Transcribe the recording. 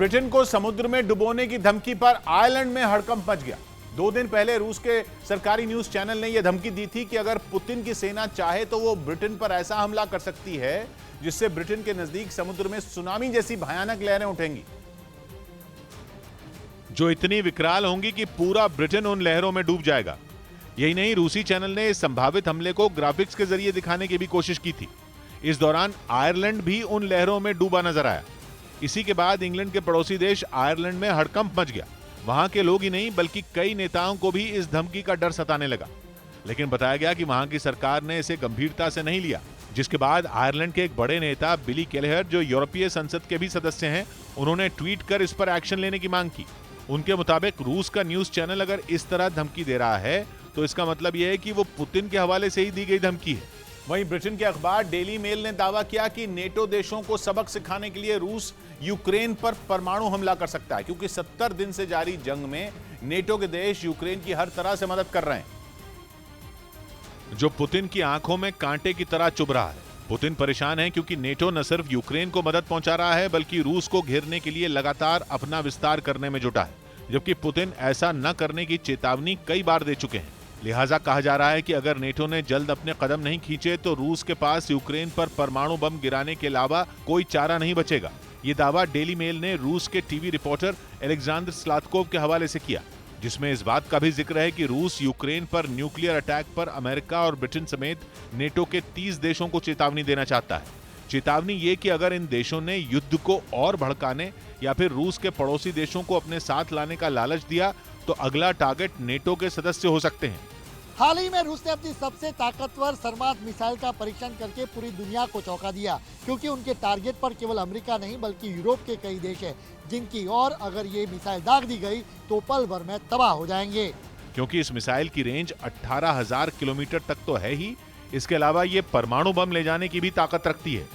Britain को समुद्र में डुबोने की धमकी पर आयरलैंड में हड़कंप मच गया। 2 दिन पहले रूस के सरकारी न्यूज चैनल ने यह धमकी दी थी कि अगर पुतिन की सेना चाहे तो वो ब्रिटेन पर ऐसा हमला कर सकती है जिससे ब्रिटेन के नजदीक समुद्र में सुनामी जैसी भयानक लहरें उठेंगी, जो इतनी विकराल होंगी कि पूरा ब्रिटेन उन लहरों में डूब जाएगा। यही नहीं, रूसी चैनल ने इस संभावित हमले को ग्राफिक्स के जरिए दिखाने की भी कोशिश की थी। इस दौरान आयरलैंड भी उन लहरों में डूबा नजर आया। इसी के बाद इंग्लैंड के पड़ोसी देश आयरलैंड में हड़कंप मच गया। वहां के लोग ही नहीं बल्कि कई नेताओं को भी इस धमकी का डर सताने लगा, लेकिन बताया गया कि वहां की सरकार ने इसे गंभीरता से नहीं लिया। जिसके बाद आयरलैंड के एक बड़े नेता बिली केलेहर, जो यूरोपीय संसद के भी सदस्य हैं, उन्होंने ट्वीट कर इस पर एक्शन लेने की मांग की। उनके मुताबिक रूस का न्यूज चैनल अगर इस तरह धमकी दे रहा है तो इसका मतलब यह है कि वो पुतिन के हवाले से ही दी गई धमकी है। वहीं ब्रिटेन के अखबार डेली मेल ने दावा किया कि नेटो देशों को सबक सिखाने के लिए रूस यूक्रेन पर परमाणु हमला कर सकता है, क्योंकि 70 दिन से जारी जंग में नेटो के देश यूक्रेन की हर तरह से मदद कर रहे हैं, जो पुतिन की आंखों में कांटे की तरह चुभ रहा है। पुतिन परेशान है क्योंकि नेटो न सिर्फ यूक्रेन को मदद पहुंचा रहा है बल्कि रूस को घेरने के लिए लगातार अपना विस्तार करने में जुटा है, जबकि पुतिन ऐसा न करने की चेतावनी कई बार दे चुके हैं। लिहाजा कहा जा रहा है कि अगर नेटो ने जल्द अपने कदम नहीं खींचे तो रूस के पास यूक्रेन पर परमाणु बम गिराने के अलावा कोई चारा नहीं बचेगा। ये दावा डेली मेल ने रूस के टीवी रिपोर्टर एलेक्जेंडर स्लातकोव के हवाले से किया, जिसमें इस बात का भी जिक्र है कि रूस यूक्रेन पर न्यूक्लियर अटैक पर अमेरिका और ब्रिटेन समेत नेटो के 30 देशों को चेतावनी देना चाहता है। चेतावनी ये कि अगर इन देशों ने युद्ध को और भड़काने या फिर रूस के पड़ोसी देशों को अपने साथ लाने का लालच दिया तो अगला टारगेट नेटो के सदस्य हो सकते हैं। हाल ही में रूस ने अपनी सबसे ताकतवर सर्मात मिसाइल का परीक्षण करके पूरी दुनिया को चौंका दिया, क्योंकि उनके टारगेट पर केवल अमेरिका नहीं बल्कि यूरोप के कई देश हैं, जिनकी और अगर ये मिसाइल दाग दी गई तो पल भर में तबाह हो जाएंगे। क्योंकि इस मिसाइल की रेंज 18,000 किलोमीटर तक तो है ही, इसके अलावा ये परमाणु बम ले जाने की भी ताकत रखती है।